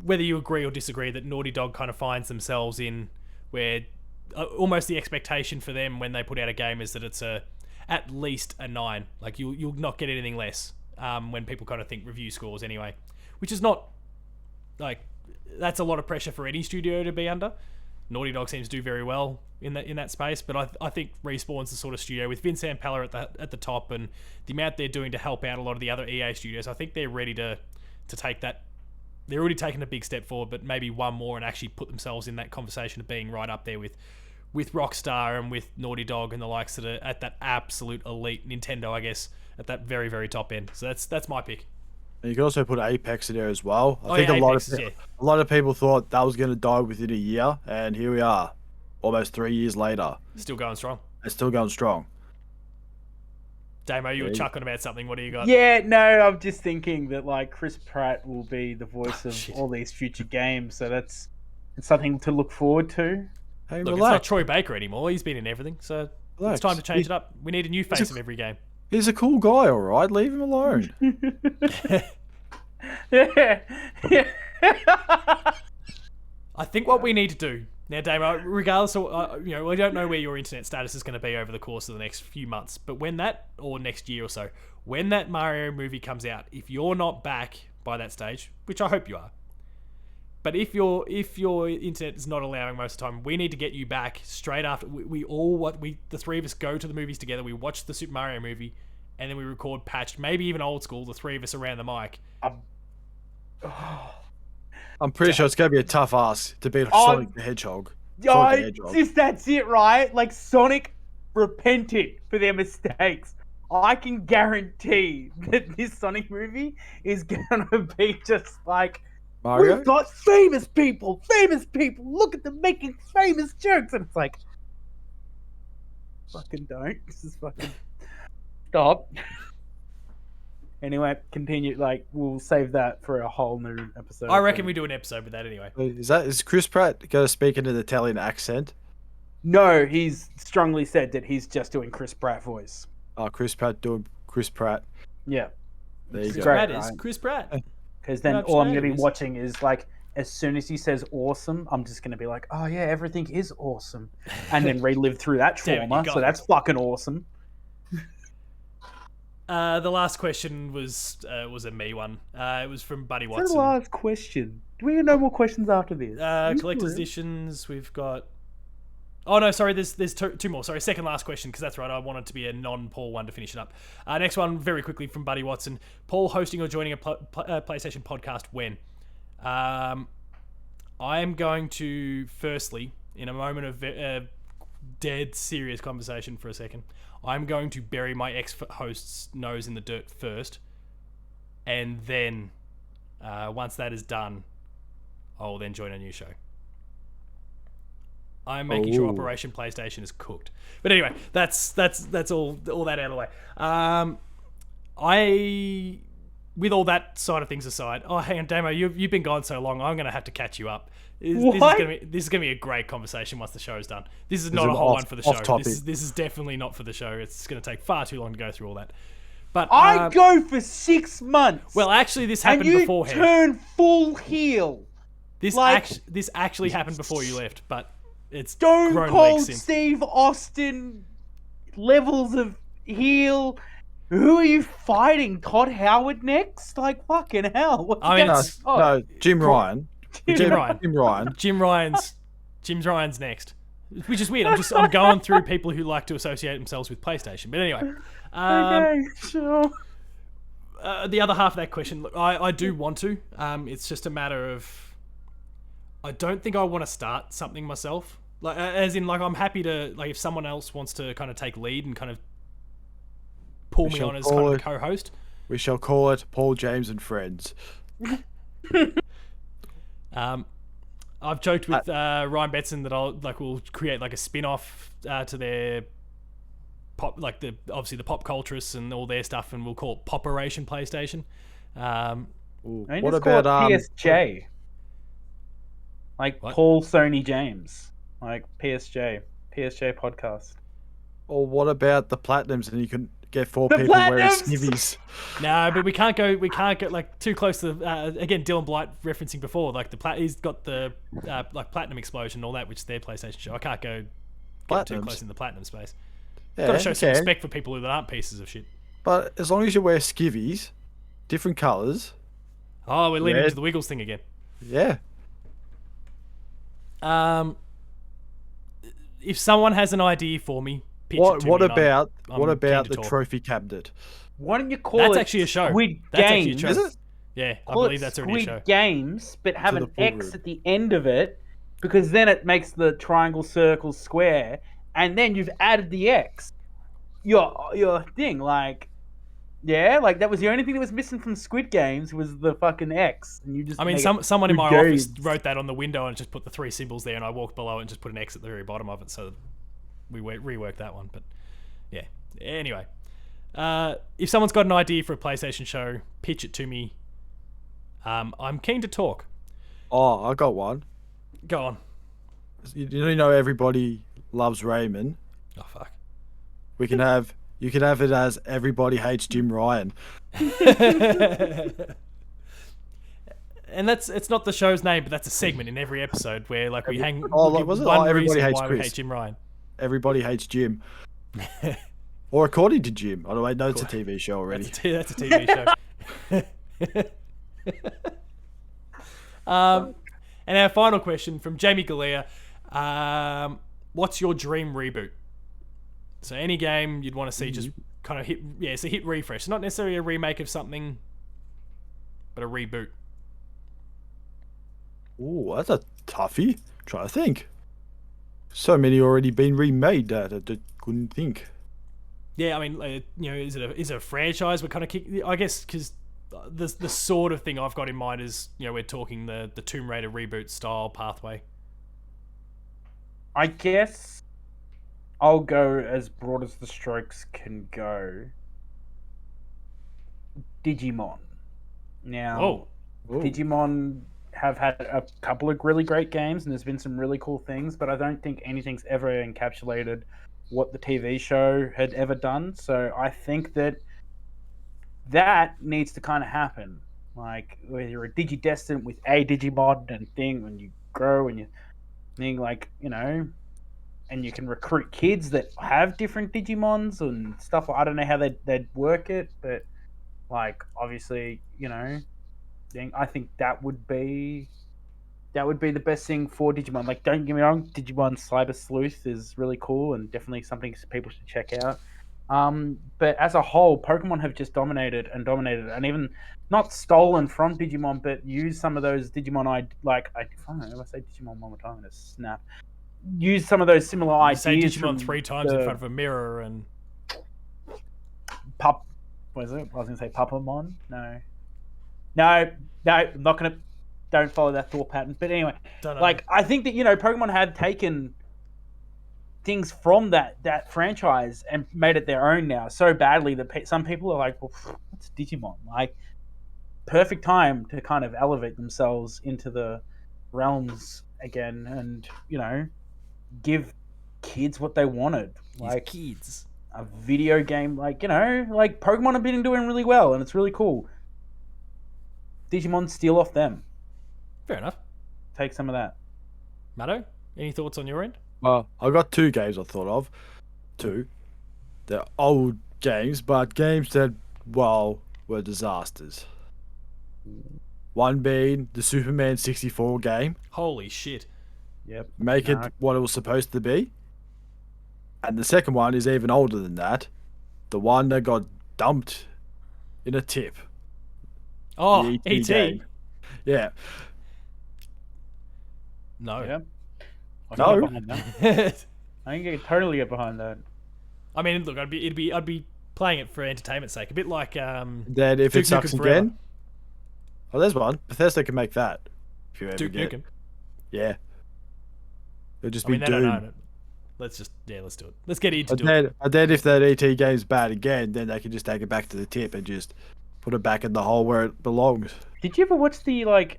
whether you agree or disagree that Naughty Dog kind of finds themselves in, where almost the expectation for them when they put out a game is that it's at least a 9. Like you'll not get anything less when people kind of think review scores anyway, which is not like that's a lot of pressure for any studio to be under. Naughty Dog seems to do very well in that space, but I think Respawn's the sort of studio with Vince Zampella at the top and the amount they're doing to help out a lot of the other EA studios. I think they're ready to take that. They're already taken a big step forward, but maybe one more and actually put themselves in that conversation of being right up there with Rockstar and with Naughty Dog and the likes that are at that absolute elite. Nintendo, I guess, at that very, very top end. So that's my pick. And you can also put Apex in there as well. I think a lot of people thought that was going to die within a year, and here we are, almost 3 years later. Still going strong. It's still going strong. Damo, you were chuckling about something. What do you got? Yeah, no, I'm just thinking that like Chris Pratt will be the voice of all these future games, so it's something to look forward to. Hey, look, relax. It's not Troy Baker anymore. He's been in everything, so it's time to change it up. We need a new face of every game. He's a cool guy, all right. Leave him alone. Yeah. I think what we need to do now, Damo, regardless of we don't know where your internet status is going to be over the course of the next few months, but when that or next year or so, when that Mario movie comes out, if you're not back by that stage, which I hope you are, but if your internet is not allowing most of the time, we need to get you back straight after. The three of us go to the movies together. We watch the Super Mario movie, and then we record patched, maybe even old school. The three of us around the mic. I'm pretty sure it's going to be a tough ask to beat Sonic the Hedgehog. That's it, right? Like Sonic repented for their mistakes I can guarantee that this Sonic movie is gonna be just like, Mario? we've got famous people. Look at them making famous jokes, and it's like, fucking don't. This is fucking stop. Anyway, continue. Like, we'll save that for a whole new episode. I reckon we do an episode with that anyway. Is Chris Pratt going to speak in an Italian accent? No, he's strongly said that he's just doing Chris Pratt voice. Oh, Chris Pratt doing Chris Pratt. Yeah. There you Chris go. Pratt. Pratt is Chris Pratt. Because then No, all I'm going to be absolutely. watching is like, as soon as he says awesome, I'm just going to be like, oh yeah, everything is awesome. And then relive through that Damn it, you trauma. got So it. that's fucking awesome. The last question was a me one. It was from Buddy That's the Watson. last question. Do we have no more questions after this? Collector's editions. We've got. Oh no, sorry. There's two more. Sorry, second last question because that's right. I wanted to be a non-Paul one to finish it up. Next one, very quickly from Buddy Watson. Paul hosting or joining a PlayStation podcast when? I am going to firstly, in a moment of dead serious conversation for a second, I'm going to bury my ex-host's nose in the dirt first, and then once that is done, I'll then join a new show. I'm making sure Operation PlayStation is cooked. But anyway, that's all that out of the way. With all that side of things aside, oh hang on, Damo, you've been gone so long, I'm gonna have to catch you up. This is gonna be a great conversation once the show's done. This is not a whole one for the show. This is definitely not for the show. It's gonna take far too long to go through all that. But I go for 6 months. well, actually, this happened and you beforehand. turn full heel. This like- this actually happened before you left, but it's Stone grown Cold legs since. Steve Austin levels of heel. Who are you fighting? Todd Howard next? Like, fucking hell. What's I mean, going it's- on? No, Jim Ryan. Jim Ryan. Jim Ryan. Jim Ryan's next, which is weird. I'm going through people who like to associate themselves with PlayStation. But anyway, Okay, sure. the other half of that question, look, I do want to. It's just a matter of I don't think I want to start something myself. Like, as in, like, I'm happy to, like, if someone else wants to kind of take lead and kind of pull me on as kind of a co-host. We shall call it Paul James and Friends. I've joked with Ryan Betson that we'll create like a spin-off to their pop, like obviously the pop culturists and all their stuff, and we'll call it Poperation PlayStation. What about PSJ? Like What? Paul Sony James, like PSJ podcast. Or what about the Platinums, and you can get 4 The people wearing Platinums! skivvies? No, but we can't go like too close to again. Dylan Blight referencing before, like he's got the like Platinum Explosion and all that, which is their PlayStation show. I can't go get too Platinums? close in the Platinum space. Yeah, Got to show some okay. respect for people that aren't pieces of shit. But as long as you wear skivvies, different colours, Oh, we're leaning Red. into the Wiggles thing again. yeah. If someone has an idea for me, pitch it What to what me and about I'm what keen about to the talk. trophy cabinet? Why don't you call That's it actually a show. Squid That's actually a Games? show. Is it? Yeah, I Call believe it that's already a show. Squid Games, but have To an the full X group. at the end of it, because then it makes the triangle, circle, square, and then you've added the X. Your thing, like, yeah, like that was the only thing that was missing from Squid Games was the fucking X, and you just. I mean, make it someone in my Squid office Games. wrote that on the window and just put the 3 symbols there, and I walked below it and just put an X at the very bottom of it, so we reworked that one. But yeah, anyway, if someone's got an idea for a PlayStation show, pitch it to me. I'm keen to talk. Oh, I got one. Go on. You know everybody loves Raymond. Oh fuck. You can have it as everybody hates Jim Ryan. And it's not the show's name, but that's a segment in every episode where like we hang. Oh, we'll give was it? one Oh, everybody reason hates why we Chris. hate Jim Ryan. Everybody hates Jim. Or according to Jim. I don't know, no, it's a TV show already. That's a TV show. And our final question from Jamie Galea. What's your dream reboot? So any game you'd want to see just kind of hit refresh. Not necessarily a remake of something, but a reboot. Ooh, that's a toughie. Trying to think. So many already been remade that I couldn't think. Yeah, I mean, is it a franchise? We're kind of I guess because the sort of thing I've got in mind is we're talking the Tomb Raider reboot style pathway. I guess I'll go as broad as the strokes can go. Digimon. Now, Digimon have had a couple of really great games, and there's been some really cool things, but I don't think anything's ever encapsulated what the TV show had ever done. So I think that needs to kind of happen. Like, where you're a Digidestined with a Digimon and thing, when you grow and you think, like, and you can recruit kids that have different Digimons and stuff. I don't know how they'd work it, but, like, obviously, I think that would be the best thing for Digimon. Like, don't get me wrong, Digimon Cyber Sleuth is really cool and definitely something people should check out. But as a whole, Pokemon have just dominated, and even not stolen from Digimon, but used some of those Digimon I don't know, if I say Digimon one more time, I'm gonna snap. Use some of those similar ideas. Say Digimon 3 times in front of a mirror and what is it? I was gonna say Papamon. No, I'm not gonna. Don't follow that thought pattern. But anyway, I think that Pokemon have taken things from that franchise and made it their own now so badly that some people are like, well, what's Digimon? Like, perfect time to kind of elevate themselves into the realms again, and give kids what they wanted, like kids, a video game, like Pokemon have been doing really well, and it's really cool. Digimon steal off them. Fair enough. Take some of that. Matto, any thoughts on your end? Well, I got 2 games I thought of. 2. They're old games, but games that, were disasters. One being the Superman 64 game. Holy shit. Yep. Make it what it was supposed to be. And the second one is even older than that. The one that got dumped in a tip. Oh, the E.T. game. Yeah. No. Yeah. No. I can totally get behind that. I mean, look, I'd be playing it for entertainment's sake, a bit like Then if Duke it sucks Nukem Forever. again, there's one. Bethesda can make that. If you ever Duke get Nukem. Yeah. It'll just I mean, be they don't Doom. own it. Let's do it. Let's get into And then if that ET game's bad again, then they can just take it back to the tip and just put it back in the hole where it belongs. Did you ever watch the Atari?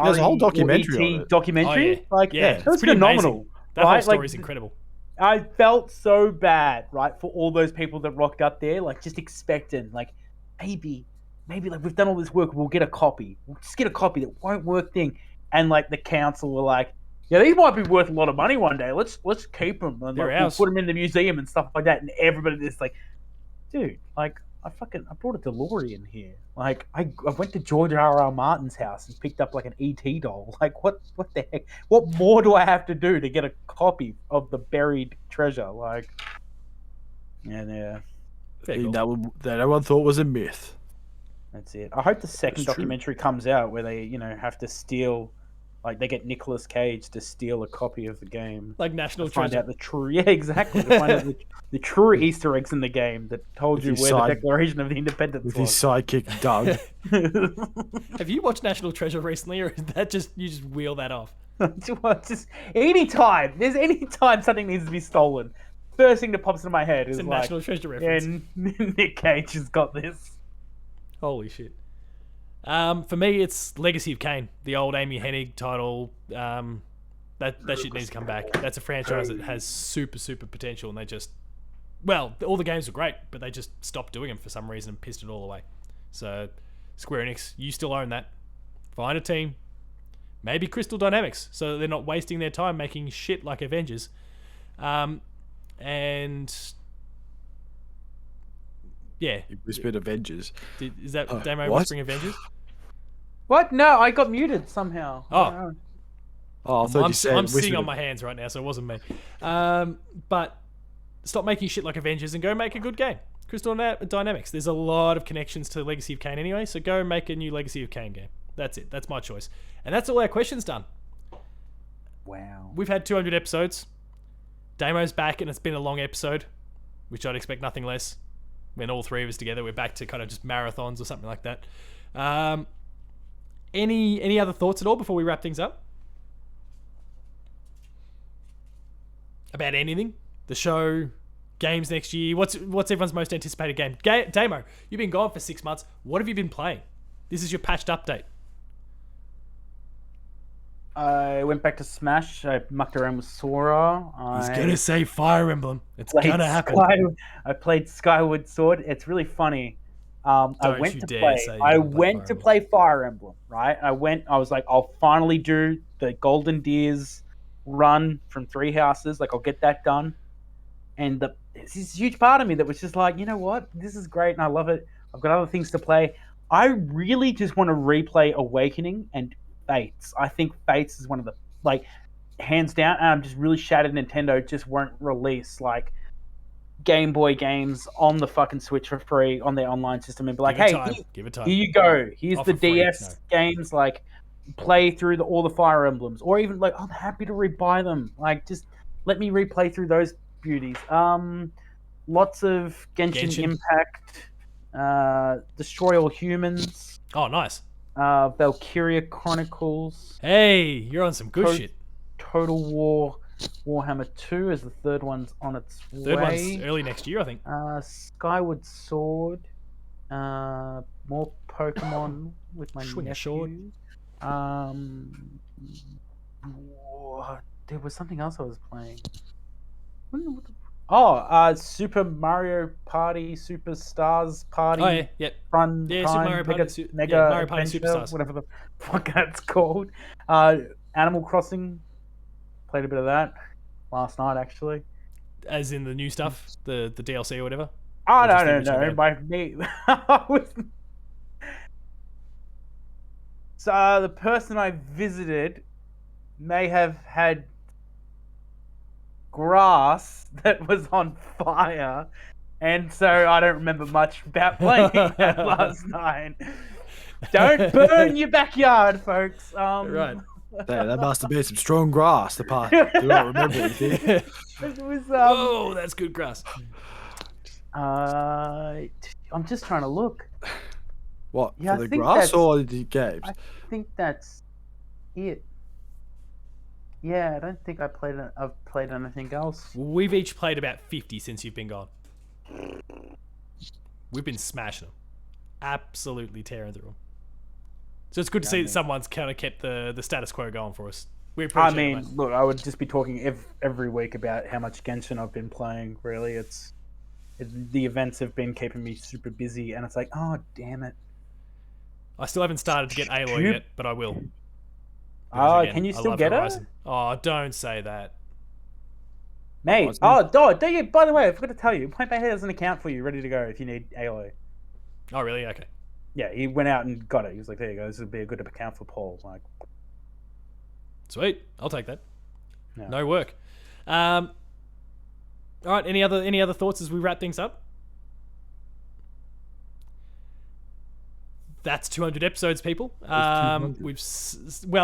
There's a whole documentary or ET on it. documentary? Oh, yeah. That was phenomenal. Amazing. That whole story is incredible. I felt so bad, right, for all those people that rocked up there, just expecting, maybe we've done all this work, we'll get a copy. We'll just get a copy that won't work thing. And the council were like, yeah, these might be worth a lot of money one day. Let's keep them and we'll put them in the museum and stuff like that. And everybody is like, dude, I brought a DeLorean here. I went to George R.R. Martin's house and picked up an ET doll. What the heck? What more do I have to do to get a copy of the buried treasure? Yeah. That everyone thought was a myth. That's it. I hope the second documentary comes out where they, have to steal, they get Nicolas Cage to steal a copy of the game. Like National Treasure. Treasure. Find out the true, yeah, exactly. To find out the true Easter eggs in the game that told you where the Declaration of Independence was. With his sidekick, Doug. Have you watched National Treasure recently, or is that you just wheel that off? Just anytime. There's any time something needs to be stolen. First thing that pops into my head is a National Treasure reference. And Nick Cage has got this. Holy shit. For me, it's Legacy of Kain, the old Amy Hennig title. That shit needs to come back. That's a franchise that has super, super potential, and they just... Well, all the games were great, but they just stopped doing them for some reason and pissed it all away. So, Square Enix, you still own that. Find a team. Maybe Crystal Dynamics, so that they're not wasting their time making shit like Avengers. And... Yeah. You whispered Avengers. Is that Damo whispering Avengers? What? No, I got muted somehow. Oh. I thought you said I'm sitting on my hands right now, so it wasn't me. But stop making shit like Avengers and go make a good game. Crystal Dynamics. There's a lot of connections to Legacy of Kain anyway, so go make a new Legacy of Kain game. That's it. That's my choice. And that's all our questions done. Wow. We've had 200 episodes. Damo's back, and it's been a long episode. which I'd expect nothing less. When all three of us together, we're back to kind of just marathons or something like that. Any other thoughts at all before we wrap things up? About anything? The show, games next year. What's everyone's most anticipated game? Damo, you've been gone for 6 months. What have you been playing? This is your patched update. I went back to Smash. I mucked around with Sora. He's gonna say Fire Emblem. It's played gonna happen. I played Skyward Sword. It's really funny. I went to play Fire Emblem, right? I was like, I'll finally do the Golden Deers run from 3 houses. Like, I'll get that done. And there's this huge part of me that was just like, you know what? This is great and I love it. I've got other things to play. I really just want to replay Awakening and Fates. I think Fates is one of the, like, hands down, and I'm just really shattered Nintendo just won't release, like, Game Boy games on the fucking Switch for free on their online system and be like, hey, give it time. Here you go. Here's Offer the DS games, like, play through all the Fire Emblems. Or even, like, I'm happy to rebuy them. Like, just let me replay through those beauties. Lots of Genshin Impact, Destroy All Humans. Oh, nice. Valkyria Chronicles. Hey, you're on some good shit. Total War, Warhammer 2 is the third one's on its way. Third one's early next year, I think. Skyward Sword. More Pokemon with my Swing a nephew. There was something else I was playing. Super Mario Party, Superstars Party. Oh, yeah, yep. Fun Yeah, Time, Super Mario Party, Mega Mario Party Adventure, Superstars. whatever the fuck that's called. Animal Crossing, played a bit of that last night, actually. As in the new stuff, the DLC or whatever? Oh, no. By me. So the person I visited may have had grass that was on fire, and so I don't remember much about playing that last night. Don't burn your backyard, folks. Right. That must have been some strong grass. The part do not remember anything. It was, Whoa, that's good grass. I'm just trying to look. What, Yeah, for I the think grass that's- or the games? I think that's it. Yeah, I don't think I've played anything else. We've each played about 50 since you've been gone. We've been smashing them. Absolutely tearing through them. So it's good to see that someone's kind of kept the status quo going for us. We appreciate I mean, it, mate. look, I would just be talking every week about how much Genshin I've been playing. Really, the events have been keeping me super busy, and it's like, oh damn it. I still haven't started to get Aloy yet, but I will. Because, Oh, again, can you I still love get Horizon. her? Oh, don't say that. Mate, do you? By the way, I forgot to tell you, Point Bay has an account for you, ready to go if you need Aloy. Oh, really? Okay. Yeah, he went out and got it. He was like, there you go, this would be a good account for Paul. Like, Sweet. I'll take that. Yeah. No work. All right. Any other thoughts as we wrap things up? That's 200 episodes, people. Well,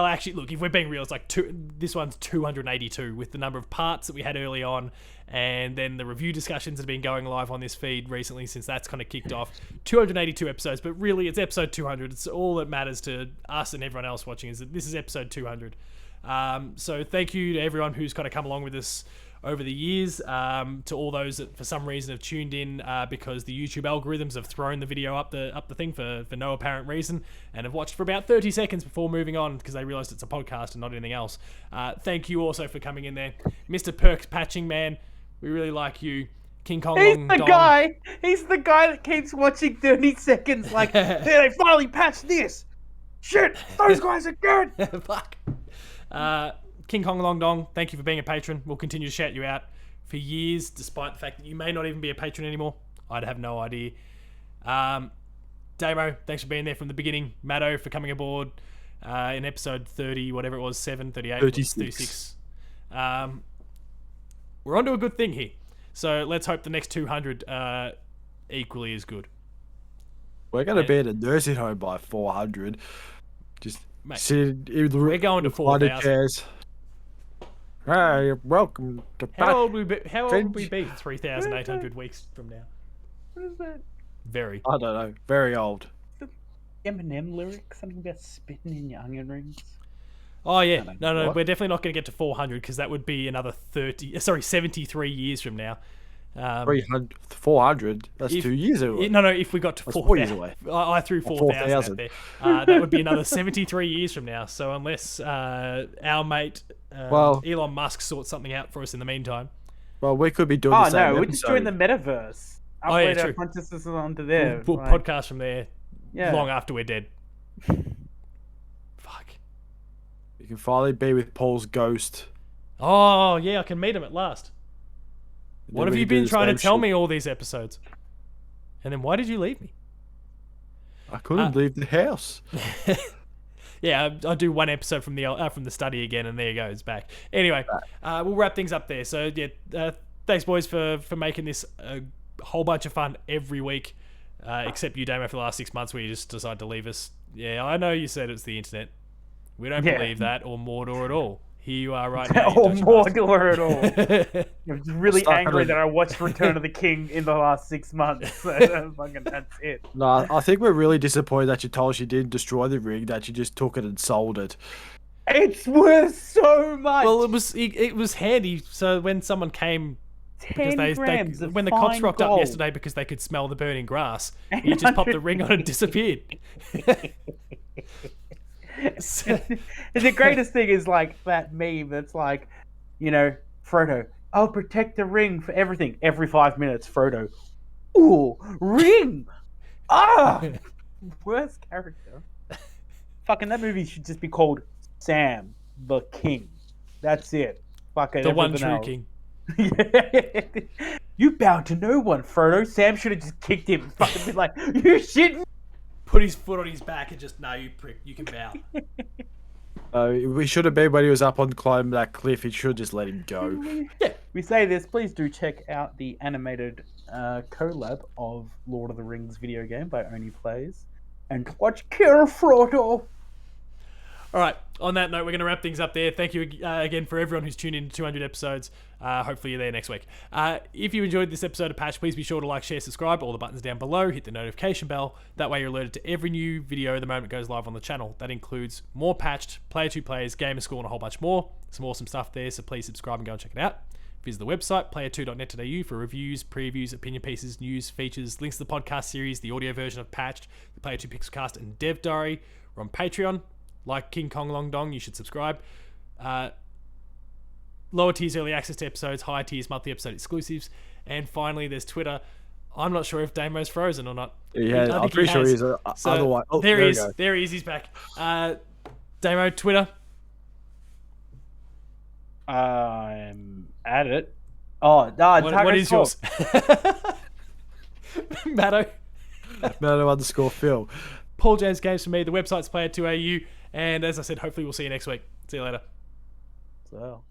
actually, look, if we're being real, it's like this one's 282 with the number of parts that we had early on, and then the review discussions that have been going live on this feed recently since that's kind of kicked off. 282 episodes, but really, it's episode 200. It's all that matters to us and everyone else watching is that this is episode 200. So thank you to everyone who's kind of come along with us over the years, to all those that for some reason have tuned in because the YouTube algorithms have thrown the video up the thing for no apparent reason and have watched for about 30 seconds before moving on because they realised it's a podcast and not anything else. Thank you also for coming in there. Mr. Perks Patching Man, we really like you. King Kong he's Long the Dong. guy. He's the guy that keeps watching 30 seconds. Like, there, they finally patched this. Shit, those guys are good. Fuck. King Kong Long Dong, thank you for being a patron. We'll continue to shout you out for years, despite the fact that you may not even be a patron anymore. I'd have no idea. Damo, thanks for being there from the beginning. Matto for coming aboard in episode 30, whatever it was, 7, 38, 36. We're onto a good thing here. So let's hope the next 200 equally is good. We're going to be at a nursing home by 400. Just Mate, sit in the we're going to 4,000. chairs. Hey, welcome to How old would we Finch. be 3,800 weeks from now? What is that? Very. I don't know. Very old. Eminem lyric? Something about spitting in your onion rings? Oh yeah, don't no, know. we're definitely not going to get to 400 because that would be another 73 years from now. 300, 400. That's If- 2 years away. No, if we got to That's 4,000, 4 years away. I threw 4,000 out 4,000. there. That would be another 73 years from now. So unless our mate Elon Musk sorts something out for us in the meantime. Well, we could be doing Oh the same no, we just episode. joined the metaverse. Oh, yeah, Upload our true. consciousness onto there. We'll like, podcast from there yeah. long after we're dead. Fuck. You can finally be with Paul's ghost. Oh yeah, I can meet him at last. What Then have we you can do been the trying to same tell shit. me all these episodes? And then why did you leave me? I couldn't leave the house. Yeah, I'll do one episode from the study again, and there you go, it's back. Anyway, we'll wrap things up there. So yeah, thanks boys for making this a whole bunch of fun every week, except you, Damo, for the last 6 months where you just decided to leave us. Yeah, I know you said it's the internet. We don't believe that, or Mordor at all. Here you are right now. or you more dodgy door at all. I'm just really Stuck on angry it. that I watched Return of the King in the last 6 months. So fucking that's it. No, I think we're really disappointed that you told us you didn't destroy the ring, that you just took it and sold it. It's worth so much. Well, it was handy. So when someone came, because 10 grams of when the cops fine rocked up gold. yesterday because they could smell the burning grass, he just popped the ring on and disappeared. So- The greatest thing is like that meme that's like, Frodo, I'll protect the ring for everything. Every 5 minutes, Frodo, ooh, ring! Ah! Worst character. Fucking that movie should just be called Sam the King. That's it. Fucking the one everything true else. king. You bowed to no one, Frodo. Sam should have just kicked him. Fucking been like, you shit. Put his foot on his back and just, no, you prick, you can bow. We should have been when he was up on climbing that cliff. He should just let him go. We say this, please do check out the animated collab of Lord of the Rings video game by Oni Plays. And watch Kill Frodo. All right, on that note, we're going to wrap things up there. Thank you again for everyone who's tuned in to 200 episodes. Hopefully you're there next week. If you enjoyed this episode of Patch, please be sure to like, share, subscribe. All the buttons down below. Hit the notification bell. That way you're alerted to every new video the moment it goes live on the channel. That includes more Patched, Player 2 Players, Gamer School, and a whole bunch more. Some awesome stuff there, so please subscribe and go and check it out. Visit the website, player2.net.au, for reviews, previews, opinion pieces, news, features, links to the podcast series, the audio version of Patched, the Player 2 Pixelcast, and Dev Diary. We're on Patreon. Like King Kong Long Dong, you should subscribe. Lower tiers, early access to episodes. Higher tiers, monthly episode exclusives. And finally, there's Twitter. I'm not sure if Damo's frozen or not. Yeah, I think I'm pretty sure has. he's So, otherwise. Oh, there he we is. go. There he is. He's back. Damo, Twitter. I'm at it. Oh, no, What is yours? Matto. Matto_Phil. Paul James Games for me. The website's player2au. And as I said, hopefully we'll see you next week. See you later. So.